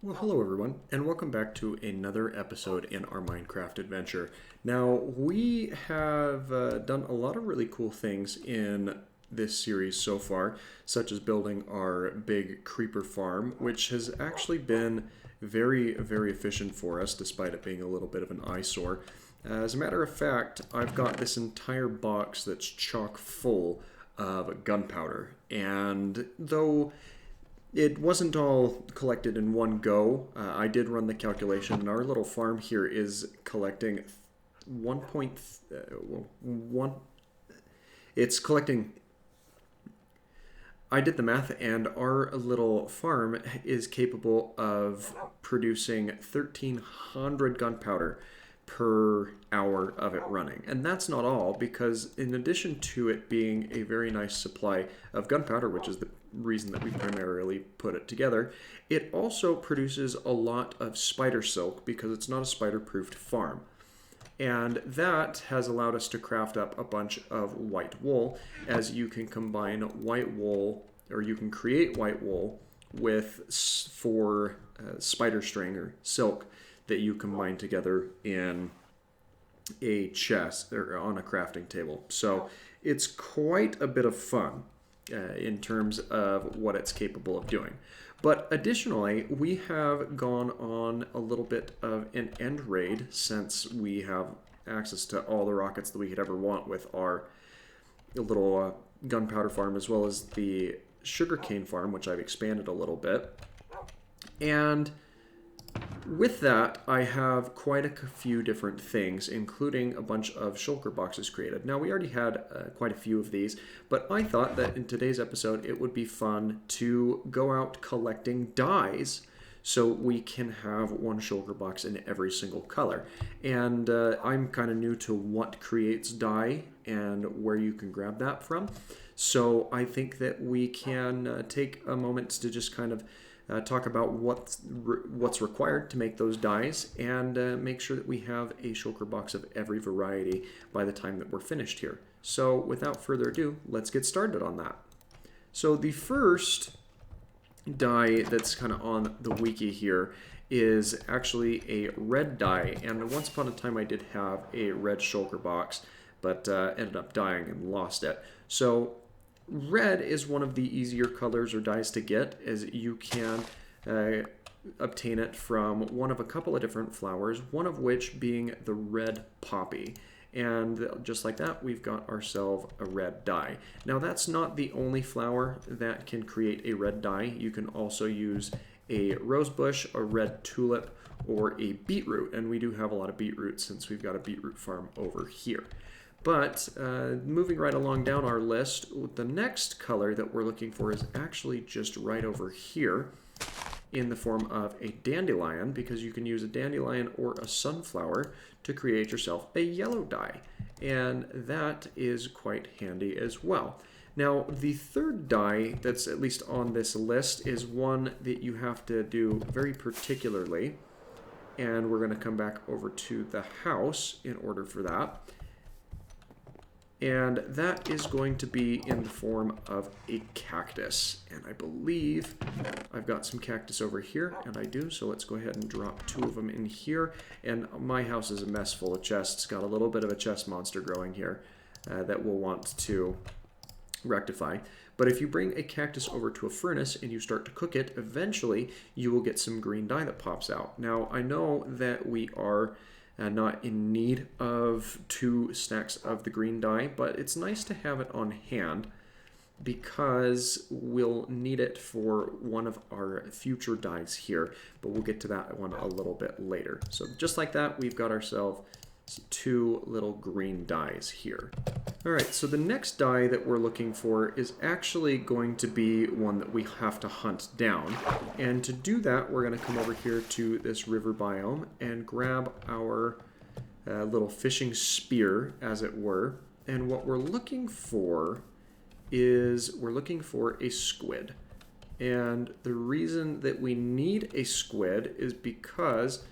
Well, hello everyone, and welcome back to another episode in our Minecraft adventure. Now, we have done a lot of really cool things in this series so far, such as building our big creeper farm, which has actually been very efficient for us, despite it being a little bit of an eyesore. As a matter of fact, I've got this entire box that's chock full of gunpowder, and though it wasn't all collected in one go. I did run the calculation, and our little farm here is collecting 1. Well, 1. It's collecting. I did the math, and our little farm is capable of producing 1,300 gunpowder per hour of it running. And that's not all, because in addition to it being a very nice supply of gunpowder, which is the reason that we primarily put it together, it also produces a lot of spider silk because it's not a spider-proofed farm. And that has allowed us to craft up a bunch of white wool, as you can combine white wool, or you can create white wool with spider string or silk that you combine together in a chest or on a crafting table. So it's quite a bit of fun in terms of what it's capable of doing. But additionally, we have gone on a little bit of an end raid since we have access to all the rockets that we could ever want with our little gunpowder farm, as well as the sugarcane farm, which I've expanded a little bit. And with that, I have quite a few different things, including a bunch of shulker boxes created. Now, we already had quite a few of these, but I thought that in today's episode it would be fun to go out collecting dyes so we can have one shulker box in every single color. And I'm kind of new to what creates dye and where you can grab that from. So I think that we can take a moment to just kind of talk about what's required to make those dyes, and make sure that we have a shulker box of every variety by the time that we're finished here. So without further ado, let's get started on that. So the first dye that's kind of on the wiki here is actually a red dye, and once upon a time I did have a red shulker box, but ended up dying and lost it. So red is one of the easier colors or dyes to get, as you can obtain it from one of a couple of different flowers, one of which being the red poppy. And just like that, we've got ourselves a red dye. Now, that's not the only flower that can create a red dye. You can also use a rose bush, a red tulip, or a beetroot. And we do have a lot of beetroot since we've got a beetroot farm over here. But moving right along down our list, the next color that we're looking for is actually just right over here in the form of a dandelion, because you can use a dandelion or a sunflower to create yourself a yellow dye. And that is quite handy as well. Now, the third dye that's at least on this list is one that you have to do very particularly. And we're going to come back over to the house in order for that. And that is going to be in the form of a cactus. And I believe I've got some cactus over here, and I do, so let's go ahead and drop 2 of them in here. And my house is a mess full of chests. Got a little bit of a chest monster growing here that we'll want to rectify. But if you bring a cactus over to a furnace and you start to cook it, eventually you will get some green dye that pops out. Now, I know that we are not in need of 2 stacks of the green dye, but it's nice to have it on hand because we'll need it for one of our future dyes here, but we'll get to that one a little bit later. So just like that, we've got ourselves 2 little green dyes here. All right, so the next dye that we're looking for is actually going to be one that we have to hunt down. And to do that, we're going to come over here to this river biome and grab our little fishing spear, as it were. And what we're looking for is a squid. And the reason that we need a squid is because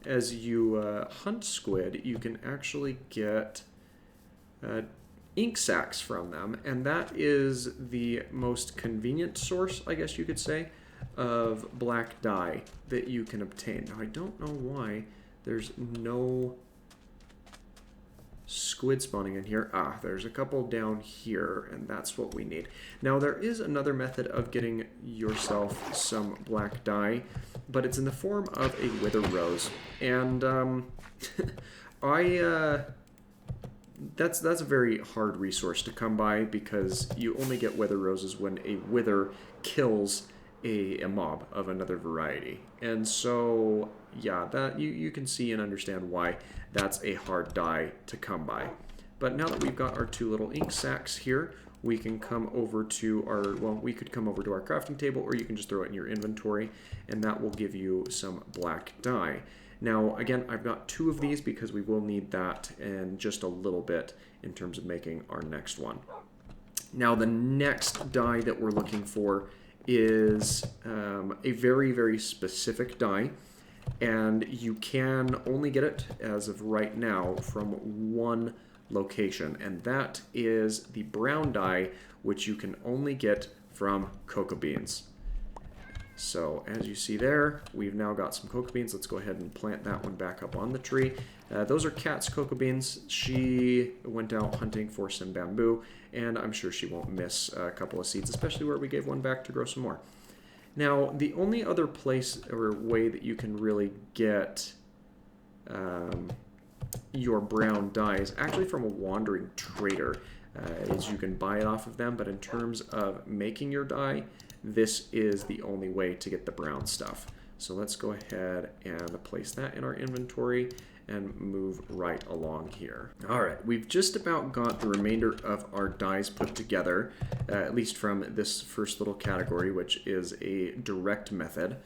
as you hunt squid, you can actually get ink sacs from them, and that is the most convenient source, I guess you could say, of black dye that you can obtain. Now, I don't know why there's no squid spawning in here. Ah, there's a couple down here, and that's what we need. Now, there is another method of getting yourself some black dye, but it's in the form of a wither rose. And that's a very hard resource to come by, because you only get wither roses when a wither kills a mob of another variety. And so, yeah, that you can see and understand why that's a hard dye to come by. But now that we've got our 2 little ink sacks here, we can come over to our, well, we could come over to our crafting table, or you can just throw it in your inventory, and that will give you some black dye. Now, again, I've got 2 of these because we will need that in just a little bit in terms of making our next one. Now, the next dye that we're looking for is a very, very specific dye, and you can only get it, as of right now, from one location, and that is the brown dye, which you can only get from cocoa beans. So as you see there, we've now got some cocoa beans. Let's go ahead and plant that one back up on the tree. Those are Kat's cocoa beans. She went out hunting for some bamboo, and I'm sure she won't miss a couple of seeds, especially where we gave one back to grow some more. Now, the only other place or way that you can really get your brown dye is actually from a wandering trader. Is you can buy it off of them, but in terms of making your dye, this is the only way to get the brown stuff. So let's go ahead and place that in our inventory and move right along here. All right, we've just about got the remainder of our dyes put together, at least from this first little category, which is a direct method.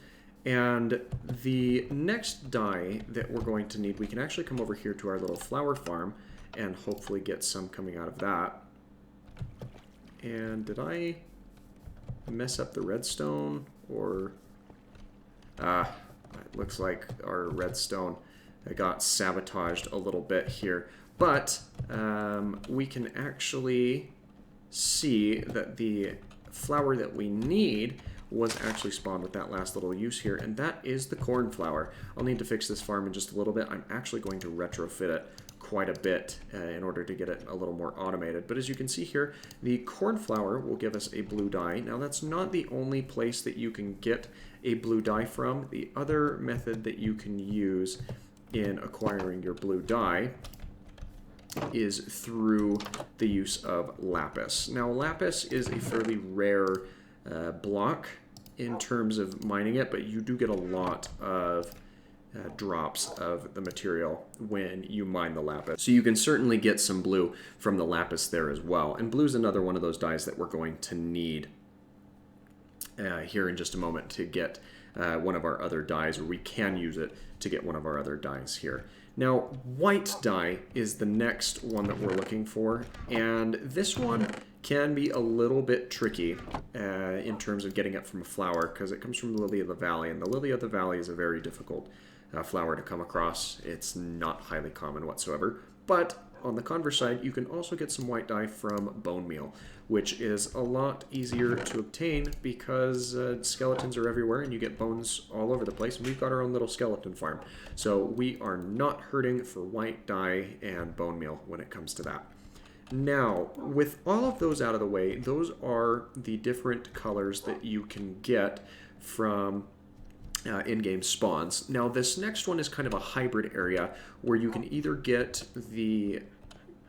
And the next dye that we're going to need, we can actually come over here to our little flower farm and hopefully get some coming out of that. And did I mess up the redstone, or it looks like our redstone got sabotaged a little bit here, but we can actually see that the flower that we need was actually spawned with that last little use here, and that is the cornflower. I'll need to fix this farm in just a little bit. I'm actually going to retrofit it quite a bit in order to get it a little more automated. But as you can see here, the cornflower will give us a blue dye. Now, that's not the only place that you can get a blue dye from. The other method that you can use in acquiring your blue dye is through the use of lapis. Now, lapis is a fairly rare block in terms of mining it, but you do get a lot of drops of the material when you mine the lapis. So you can certainly get some blue from the lapis there as well. And blue is another one of those dyes that we're going to need here in just a moment to get one of our other dyes, or we can use it to get one of our other dyes here. Now, white dye is the next one that we're looking for, and this one can be a little bit tricky in terms of getting it from a flower, because it comes from the Lily of the Valley, and the Lily of the Valley is a very difficult flower to come across. It's not highly common whatsoever, but on the converse side, you can also get some white dye from bone meal, which is a lot easier to obtain because skeletons are everywhere and you get bones all over the place, and we've got our own little skeleton farm. So we are not hurting for white dye and bone meal when it comes to that. Now, with all of those out of the way, those are the different colors that you can get from in-game spawns. Now, this next one is kind of a hybrid area where you can either get the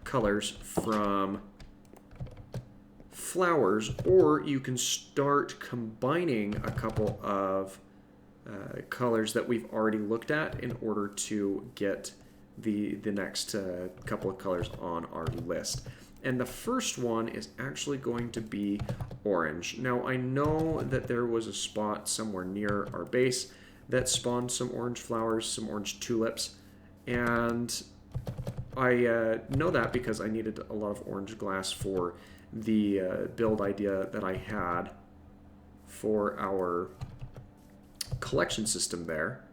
colors from flowers, or you can start combining a couple of colors that we've already looked at in order to get the next couple of colors on our list. And the first one is actually going to be orange. Now, I know that there was a spot somewhere near our base that spawned some orange flowers, some orange tulips, and I know that because I needed a lot of orange glass for the build idea that I had for our collection system there.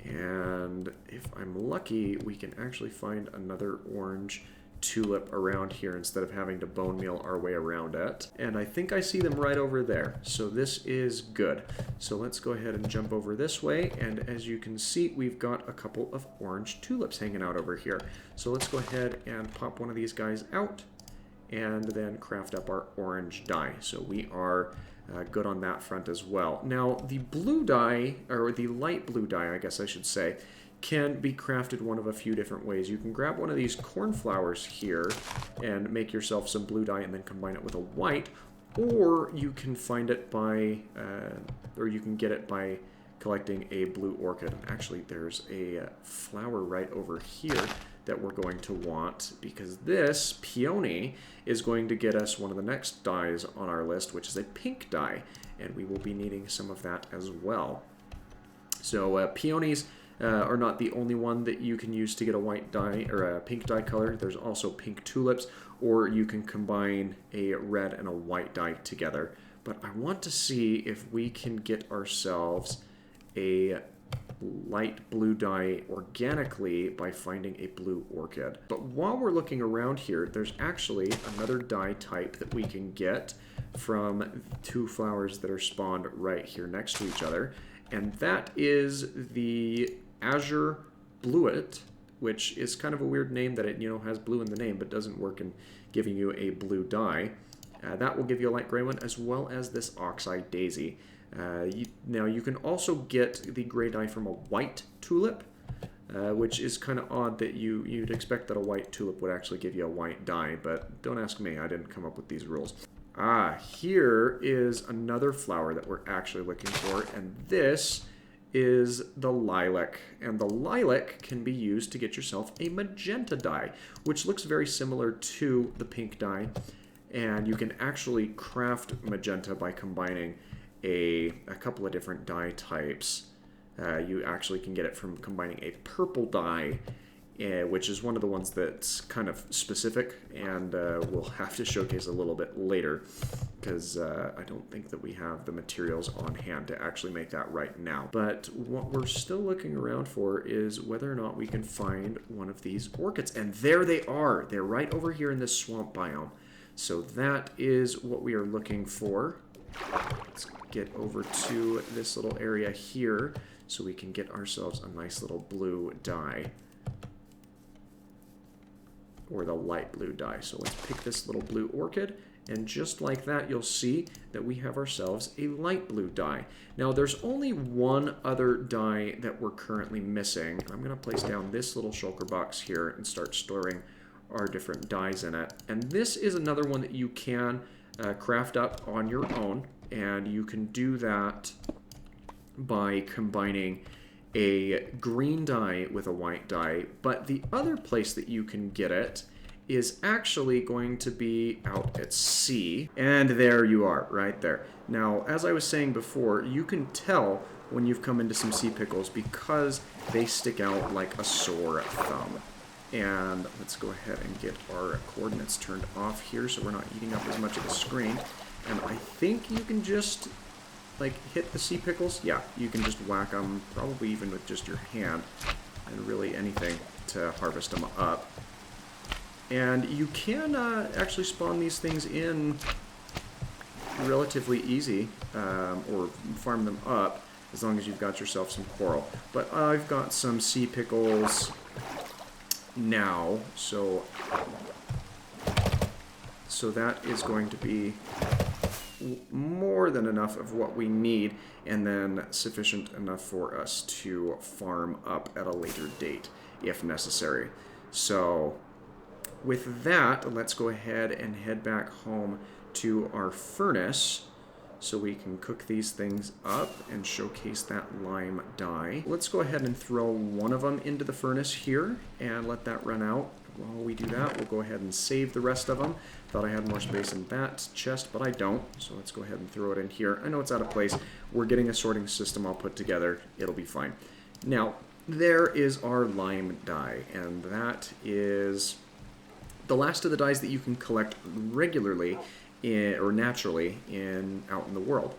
And if I'm lucky, we can actually find another orange tulip around here instead of having to bone meal our way around it. And I think I see them right over there. So this is good. So let's go ahead and jump over this way. And as you can see, we've got a couple of orange tulips hanging out over here. So let's go ahead and pop one of these guys out and then craft up our orange dye. So we are good on that front as well. Now the blue dye, or the light blue dye, I guess I should say, can be crafted one of a few different ways. You can grab one of these cornflowers here and make yourself some blue dye and then combine it with a white, or you can find it by, or you can get it by collecting a blue orchid. And actually, there's a flower right over here that we're going to want, because this peony is going to get us one of the next dyes on our list, which is a pink dye, and we will be needing some of that as well. So peonies are not the only one that you can use to get a white dye or a pink dye color. There's also pink tulips, or you can combine a red and a white dye together. But I want to see if we can get ourselves a light blue dye organically by finding a blue orchid. But while we're looking around here, there's actually another dye type that we can get from two flowers that are spawned right here next to each other, and that is the Azure Bluet, which is kind of a weird name that it has blue in the name but doesn't work in giving you a blue dye. That will give you a light gray one, as well as this Oxeye Daisy. Now you can also get the gray dye from a white tulip, which is kind of odd that you'd expect that a white tulip would actually give you a white dye, but don't ask me, I didn't come up with these rules. Here is another flower that we're actually looking for, and this is the lilac. And the lilac can be used to get yourself a magenta dye, which looks very similar to the pink dye. And you can actually craft magenta by combining a couple of different dye types. You actually can get it from combining a purple dye, which is one of the ones that's kind of specific, and we'll have to showcase a little bit later, because I don't think that we have the materials on hand to actually make that right now. But what we're still looking around for is whether or not we can find one of these orchids, and there they are. They're right over here in this swamp biome. So that is what we are looking for. Let's get over to this little area here so we can get ourselves a nice little blue dye, or the light blue dye. So let's pick this little blue orchid, and just like that, you'll see that we have ourselves a light blue dye. Now there's only one other dye that we're currently missing. I'm going to place down this little shulker box here and start storing our different dyes in it. And this is another one that you can craft up on your own, and you can do that by combining a green dye with a white dye. But the other place that you can get it is actually going to be out at sea. And there you are, right there. Now, as I was saying before, you can tell when you've come into some sea pickles because they stick out like a sore thumb. And let's go ahead and get our coordinates turned off here so we're not eating up as much of the screen. And I think you can just, like, hit the sea pickles. Yeah, you can just whack them, probably even with just your hand, and really anything to harvest them up. And you can actually spawn these things in relatively easy, or farm them up, as long as you've got yourself some coral. But I've got some sea pickles now, so that is going to be more than enough of what we need, and then sufficient enough for us to farm up at a later date if necessary. So with that, let's go ahead and head back home to our furnace so we can cook these things up and showcase that lime dye. Let's go ahead and throw one of them into the furnace here and let that run out. While we do that, we'll go ahead and save the rest of them. Thought I had more space in that chest, but I don't. So let's go ahead and throw it in here. I know it's out of place. We're getting a sorting system all put together. It'll be fine. Now, there is our lime dye, and that is the last of the dyes that you can collect regularly or naturally out in the world.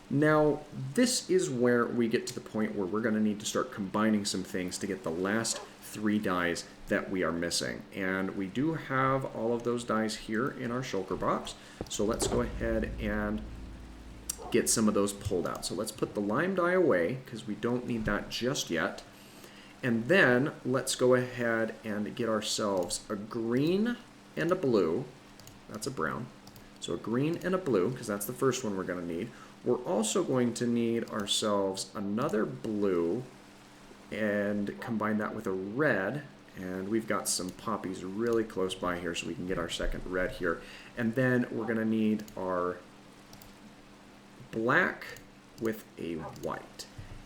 Now, this is where we get to the point where we're going to need to start combining some things to get the last 3 dies that we are missing. And we do have all of those dies here in our shulker box. So let's go ahead and get some of those pulled out. So let's put the lime die away because we don't need that just yet. And then let's go ahead and get ourselves a green and a blue. That's a brown. So a green and a blue, because that's the first one we're going to need. We're also going to need ourselves another blue and combine that with a red. And we've got some poppies really close by here, so we can get our second red here. And then we're going to need our black with a white.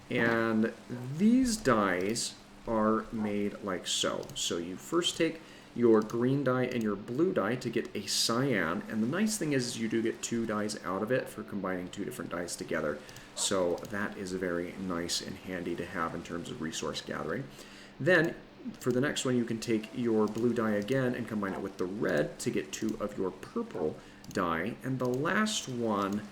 And these dies are made like so. So you first take your green die and your blue die to get a cyan, and the nice thing is you do get 2 dies out of it for combining 2 different dies together, so that is very nice and handy to have in terms of resource gathering. Then for the next one you can take your blue die again and combine it with the red to get 2 of your purple die, and the last one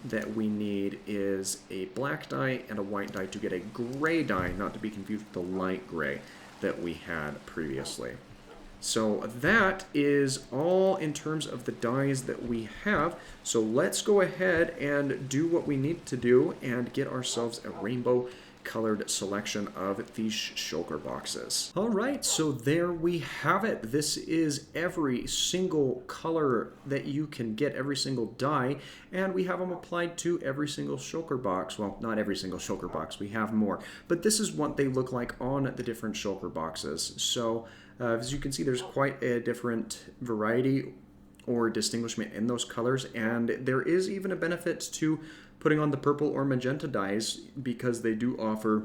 that we need is a black die and a white die to get a gray die, not to be confused with the light gray that we had previously. So that is all in terms of the dies that we have. So let's go ahead and do what we need to do and get ourselves a rainbow colored selection of these shulker boxes. All right, so there we have it. This is every single color that you can get, every single die, and we have them applied to every single shulker box. Well, not every single shulker box, we have more, but this is what they look like on the different shulker boxes. So as you can see, there's quite a different variety or distinguishment in those colors, and there is even a benefit to putting on the purple or magenta dies because they do offer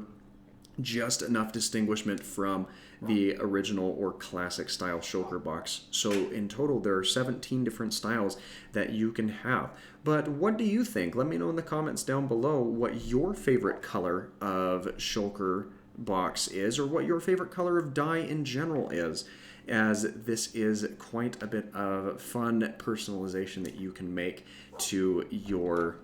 just enough distinguishment from the original or classic style shulker box. So in total there are 17 different styles that you can have. But what do you think? Let me know in the comments down below what your favorite color of shulker box is, or what your favorite color of die in general is, as this is quite a bit of fun personalization that you can make to your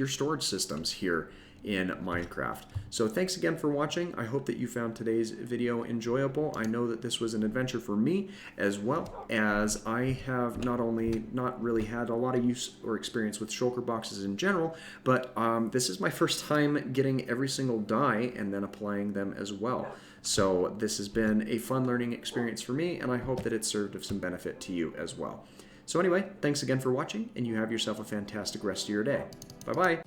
storage systems here in Minecraft. So thanks again for watching. I hope that you found today's video enjoyable. I know that this was an adventure for me, as well as I have not only not really had a lot of use or experience with shulker boxes in general, but this is my first time getting every single die and then applying them as well. So this has been a fun learning experience for me, and I hope that it served of some benefit to you as well. So anyway, thanks again for watching, and you have yourself a fantastic rest of your day. Bye-bye.